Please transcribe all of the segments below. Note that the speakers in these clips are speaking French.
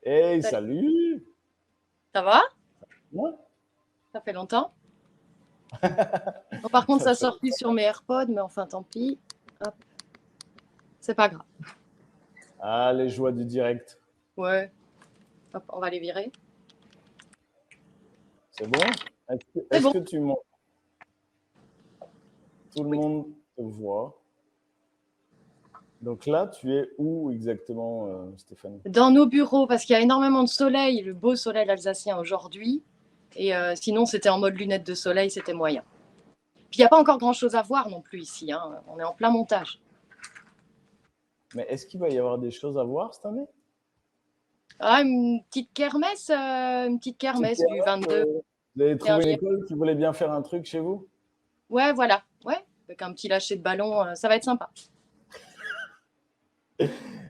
Hey, Salut. salut! Ça va? Ouais, Ça fait longtemps. Bon, par contre, ça ça fait... sort plus sur mes AirPods, mais enfin, tant pis. Hop, c'est pas grave. Ah, les joies du direct. Ouais, hop, on va les virer. C'est bon? C'est Est-ce bon. que tu m'entends? Tout le Oui. monde te voit. Donc là, tu es où exactement, Stéphanie? Dans nos bureaux, parce qu'il y a énormément de soleil, le beau soleil alsacien aujourd'hui. Et sinon, c'était en mode lunettes de soleil, c'était moyen. Puis il n'y a pas encore grand-chose à voir non plus ici, hein. On est en plein montage. Mais est-ce qu'il va y avoir des choses à voir cette année? Ah, une petite Petite kermesse du terrasse, 22 vous avez 21 trouvé une juillet. école qui voulait bien faire un truc chez vous? Ouais, voilà. Ouais, avec un petit lâcher de ballon, ça va être sympa.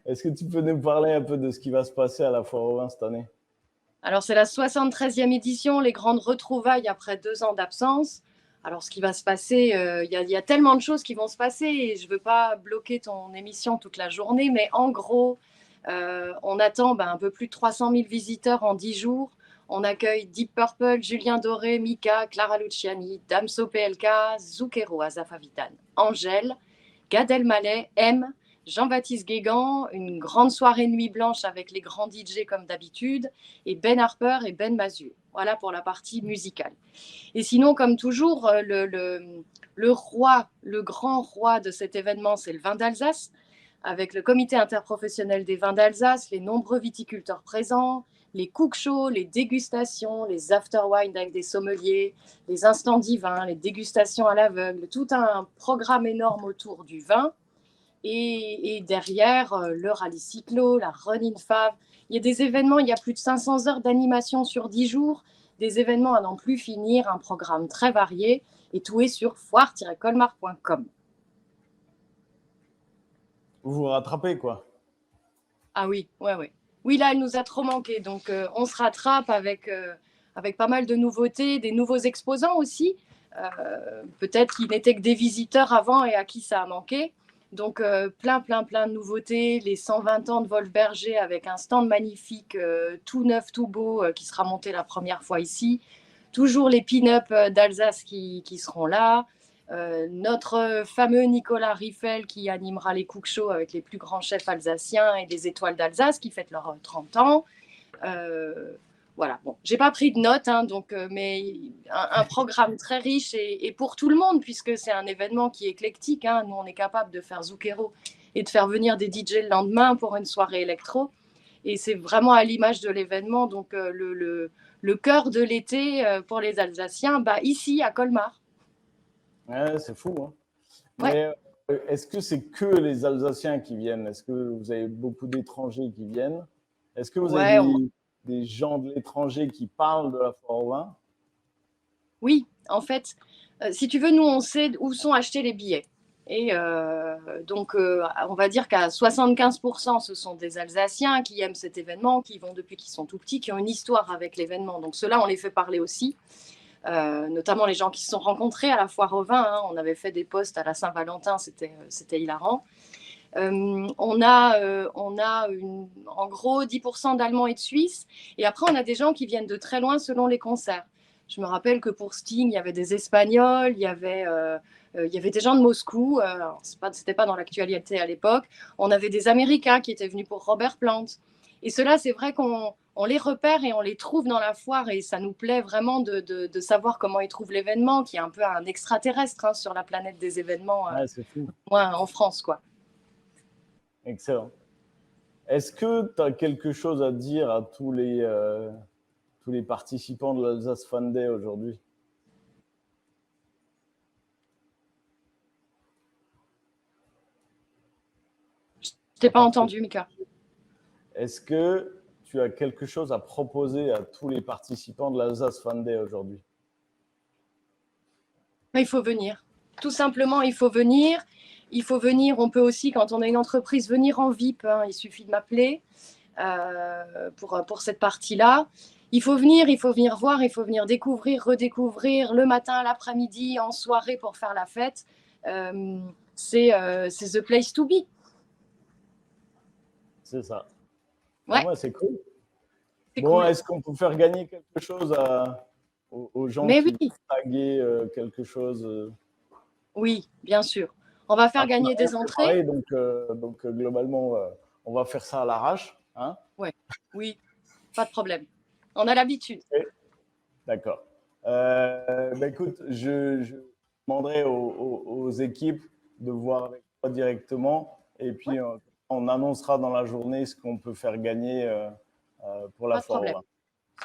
Est-ce que tu peux nous parler un peu de ce qui va se passer à la Foire aux Vins cette année? Alors, c'est la 73e édition, les grandes retrouvailles après 2 ans d'absence. Alors, ce qui va se passer, il y a tellement de choses qui vont se passer et je ne veux pas bloquer ton émission toute la journée, mais en gros, on attend un peu plus de 300 000 visiteurs en 10 jours. On accueille Deep Purple, Julien Doré, Mika, Clara Luciani, Damso PLK, Zucchero, Asaf Avidan, Angèle, Gad Elmaleh, M, Jean-Baptiste Guégan, une grande soirée nuit blanche avec les grands DJ comme d'habitude, et Ben Harper et Ben Mazué. Voilà pour la partie musicale. Et sinon, comme toujours, le roi, le grand roi de cet événement, c'est le vin d'Alsace, avec le comité interprofessionnel des vins d'Alsace, les nombreux viticulteurs présents, les cook shows, les dégustations, les after wine avec des sommeliers, les instants divins, les dégustations à l'aveugle, tout un programme énorme autour du vin. Et derrière, le rallye cyclo, la run in fav. Il y a des événements, il y a plus de 500 heures d'animation sur 10 jours, des événements à n'en plus finir, un programme très varié, et tout est sur foire-colmar.com. Vous vous rattrapez, quoi. Ah oui, ouais, ouais. Oui, là, elle nous a trop manqué, donc on se rattrape avec pas mal de nouveautés, des nouveaux exposants aussi. Peut-être qu'ils n'étaient que des visiteurs avant et à qui ça a manqué. Donc, plein de nouveautés. Les 120 ans de Wolf-Berger avec un stand magnifique, tout neuf, tout beau, qui sera monté la première fois ici. Toujours les pin-up d'Alsace qui seront là. Notre fameux Nicolas Riffel qui animera les cook shows avec les plus grands chefs alsaciens et des étoiles d'Alsace qui fêtent leurs 30 ans. Voilà, bon, j'ai pas pris de notes, hein, donc, mais un programme très riche et pour tout le monde, puisque c'est un événement qui est éclectique. Hein. Nous, on est capable de faire Zucchero et de faire venir des DJ le lendemain pour une soirée électro. Et c'est vraiment à l'image de l'événement, donc le cœur de l'été pour les Alsaciens, ici à Colmar. Ouais, c'est fou, hein. Ouais, Mais est-ce que c'est que les Alsaciens qui viennent? Est-ce que vous avez beaucoup d'étrangers qui viennent? Est-ce que vous avez ouais, des gens de l'étranger qui parlent de la foire au vin? oui, en fait, si tu veux, nous, on sait où sont achetés les billets. Et donc, on va dire qu'à 75%, ce sont des Alsaciens qui aiment cet événement, qui y vont depuis qu'ils sont tout petits, qui ont une histoire avec l'événement. Donc, ceux-là, on les fait parler aussi, notamment les gens qui se sont rencontrés à la foire au vin. Hein. On avait fait des posts à la Saint-Valentin, c'était hilarant. On a en gros 10% d'Allemands et de Suisses. Et après, on a des gens qui viennent de très loin selon les concerts. Je me rappelle que pour Sting, il y avait des Espagnols, il y avait des gens de Moscou. C'était pas dans l'actualité à l'époque. On avait des Américains qui étaient venus pour Robert Plant. Et ceux-là, c'est vrai qu'on les repère et on les trouve dans la foire. Et ça nous plaît vraiment de savoir comment ils trouvent l'événement, qui est un peu un extraterrestre hein, sur la planète des événements, Ouais, c'est fou. moins en France, quoi. Excellent. Est-ce que tu as quelque chose à dire à tous les participants de l'Alsace Fan Day aujourd'hui? Je t'ai À pas part que entendu, Mika. est-ce que tu as quelque chose à proposer à tous les participants de l'Alsace Fan Day aujourd'hui? Il faut venir. Tout simplement, il faut venir. Il faut venir. On peut aussi, quand on a une entreprise, venir en VIP. Hein. Il suffit de m'appeler pour cette partie-là. Il faut venir voir, il faut venir découvrir, redécouvrir le matin, l'après-midi, en soirée pour faire la fête. C'est the place to be. C'est ça. Non, Ouais. mais c'est cool. C'est Bon, cool. est-ce qu'on peut faire gagner quelque chose aux gens Mais qui oui, vont taguer quelque chose oui, bien sûr. On va faire Après, on n'a gagner rien des entrées. préparé, donc globalement, on va faire ça à l'arrache. Hein. Ouais, oui, pas de problème. On a l'habitude. D'accord. Écoute, je demanderai aux équipes de voir avec toi directement et puis Ouais, on annoncera dans la journée ce qu'on peut faire gagner pour la pas de foire au problème. vin.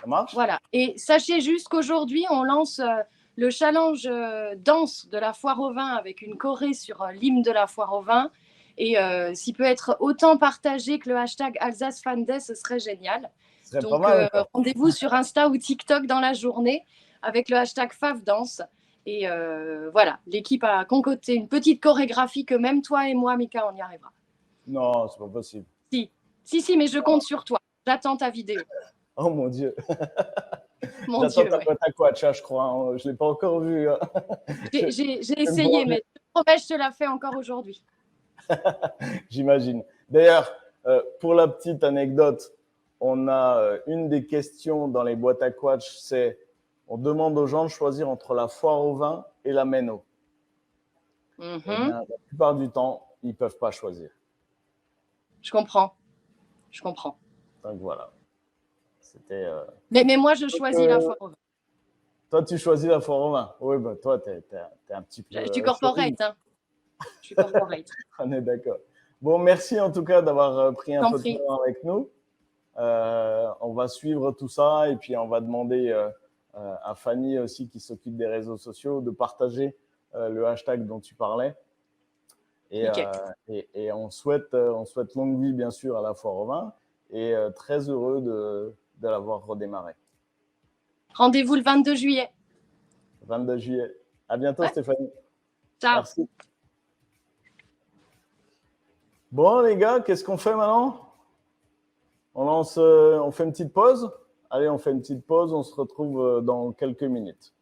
Ça marche? Voilà. Et sachez juste qu'aujourd'hui, on lance le challenge danse de la foire au vin avec une choré sur l'hymne de la foire au vin. Et s'il peut être autant partagé que le hashtag Alsace Fan Day, ce serait génial. Ce serait pas Donc, mal, quoi. rendez-vous sur Insta ou TikTok dans la journée avec le hashtag FavDance. Et voilà, l'équipe a concocté une petite chorégraphie que même toi et moi, Mika, on y arrivera. Non, c'est pas possible. Si, mais je compte sur toi. J'attends ta vidéo. Oh mon Dieu. Mon J'attends Dieu, ta ouais. boîte à quatcha, je crois. Hein. Je ne l'ai pas encore vue. Hein. J'ai Je me essayé, vois bien. mais je te promets, je te la fais encore aujourd'hui. J'imagine. D'ailleurs, pour la petite anecdote, on a une des questions dans les boîtes à quatch, c'est on demande aux gens de choisir entre la foire au vin et la méno. Eh bien, la plupart du temps, ils ne peuvent pas choisir. Je comprends. Je comprends. Donc voilà. C'était. Mais moi, je choisis la foire au vin. Toi, tu choisis la foire au vin. Oui, bah, toi, tu es un petit peu Je suis showbiz. corporate, hein. Je suis corporate. On est d'accord. Bon, merci en tout cas d'avoir pris un T'en peu de prie. temps avec nous. On va suivre tout ça et puis on va demander à Fanny aussi qui s'occupe des réseaux sociaux de partager le hashtag dont tu parlais. Et, Nickel. et on souhaite longue vie bien sûr à la foire au vin et très heureux de l'avoir redémarré. Rendez-vous le 22 juillet. 22 juillet. À bientôt Ouais. Stéphanie. Ciao. Merci. Bon les gars, qu'est-ce qu'on fait maintenant? On fait une petite pause. Allez, on fait une petite pause. On se retrouve dans quelques minutes.